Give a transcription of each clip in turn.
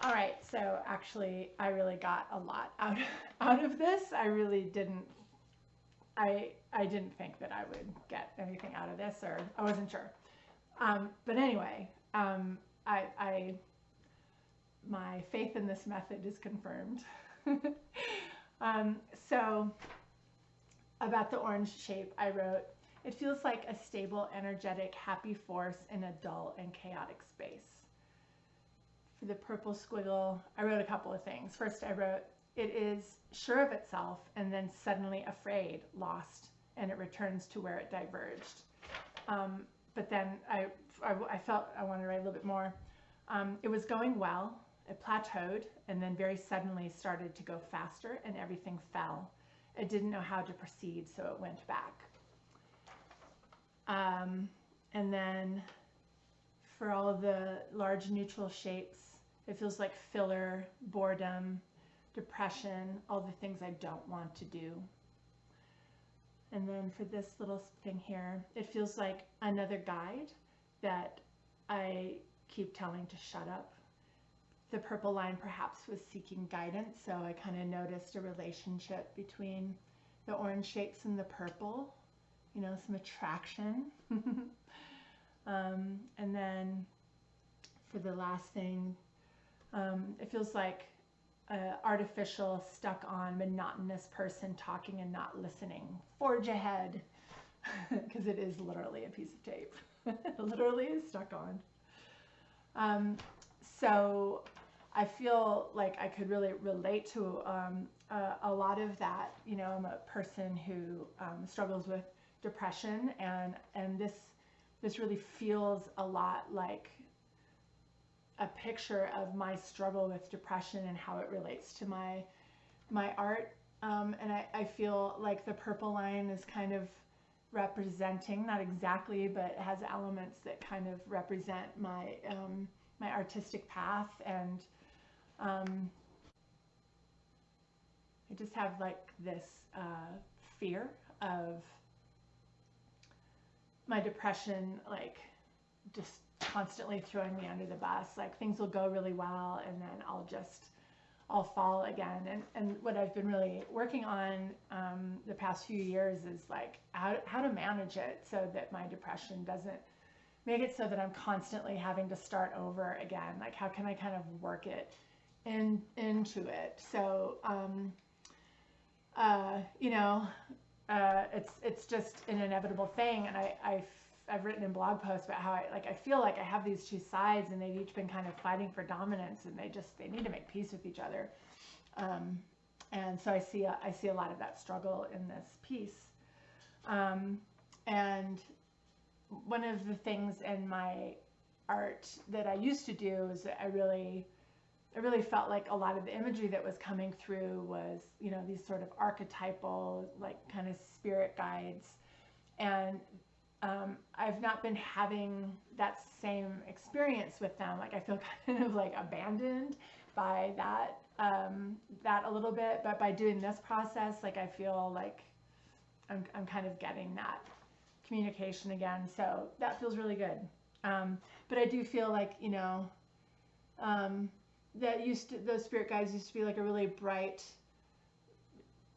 All right, so actually, I really got a lot out of this. I really didn't. I didn't think that I would get anything out of this, or I wasn't sure. But anyway, I my faith in this method is confirmed. um, so about the orange shape, I wrote, it feels like a stable, energetic, happy force in a dull and chaotic space. For the purple squiggle, I wrote a couple of things. First, I wrote, it is sure of itself and then suddenly afraid, lost, and it returns to where it diverged. But then I felt I wanted to write a little bit more. It was going well, it plateaued, and then very suddenly started to go faster, and everything fell. It didn't know how to proceed, so it went back. And then for all of the large neutral shapes, it feels like filler, boredom, depression, all the things I don't want to do. And then for this little thing here, it feels like another guide that I keep telling to shut up. The purple line perhaps was seeking guidance, so I kind of noticed a relationship between the orange shapes and the purple, you know, some attraction. And then for the last thing, it feels like an artificial, stuck on, monotonous person talking and not listening. Forge ahead, because it is literally a piece of tape. It literally is stuck on. So I feel like I could really relate to a lot of that. You know, I'm a person who struggles with depression, and this really feels a lot like a picture of my struggle with depression and how it relates to my art. And I feel like the purple line is kind of representing, not exactly, but it has elements that kind of represent my my artistic path. And I just have like this fear of my depression, like just constantly throwing me under the bus. Like things will go really well and then I'll fall again. And what I've been really working on the past few years is like how to manage it so that my depression doesn't make it so that I'm constantly having to start over again. Like how can I kind of work it into it? So you know, it's just an inevitable thing. And I've written in blog posts about how I feel like I have these two sides and they've each been kind of fighting for dominance, and they need to make peace with each other. And so I see a lot of that struggle in this piece. And one of the things in my art that I used to do is that I really felt like a lot of the imagery that was coming through was, you know, these sort of archetypal, like kind of spirit guides. And I've not been having that same experience with them. Like I feel kind of like abandoned by that a little bit. But by doing this process, like I feel like I'm kind of getting that communication again. So that feels really good. But I do feel like, you know, those spirit guides used to be like a really bright,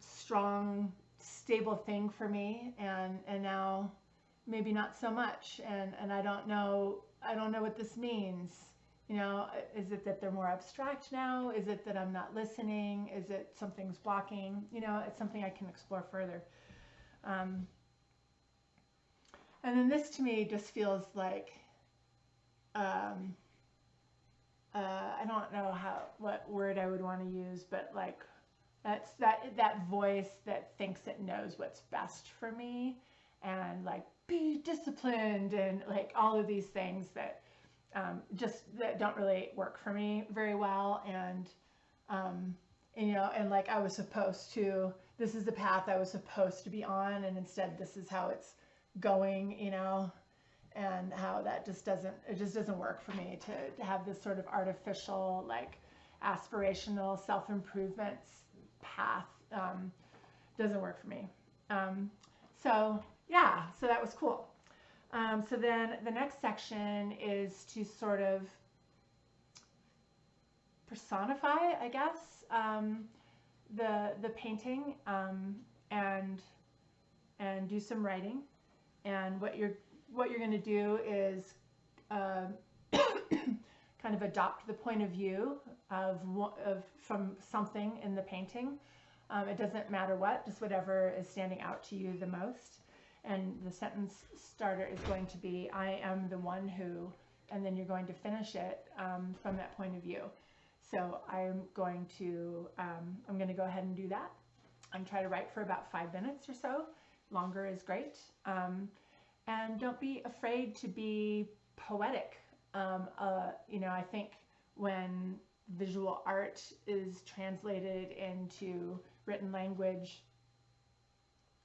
strong, stable thing for me, and now maybe not so much, and I don't know what this means. You know, is it that they're more abstract now? Is it that I'm not listening? Is it something's blocking? You know, it's something I can explore further. And then this to me just feels like I don't know what word I would want to use, but like that's that voice that thinks it knows what's best for me, and like be disciplined, and like all of these things that that don't really work for me very well. And you know, and like I was supposed to, this is the path I was supposed to be on, and instead this is how it's going, you know, and how that just doesn't work for me to have this sort of artificial, like aspirational self-improvement path. Doesn't work for me. So yeah, so that was cool. So then the next section is to sort of personify, I guess, the painting, and do some writing. And what you're going to do is uh, kind of adopt the point of view of from something in the painting. It doesn't matter what, just whatever is standing out to you the most. And the sentence starter is going to be, I am the one who, and then you're going to finish it from that point of view. So I'm going to go ahead and do that. I'm trying to write for about 5 minutes or so. Longer is great. And don't be afraid to be poetic. I think when visual art is translated into written language,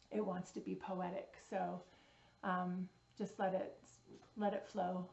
it wants to be poetic. So just let it flow.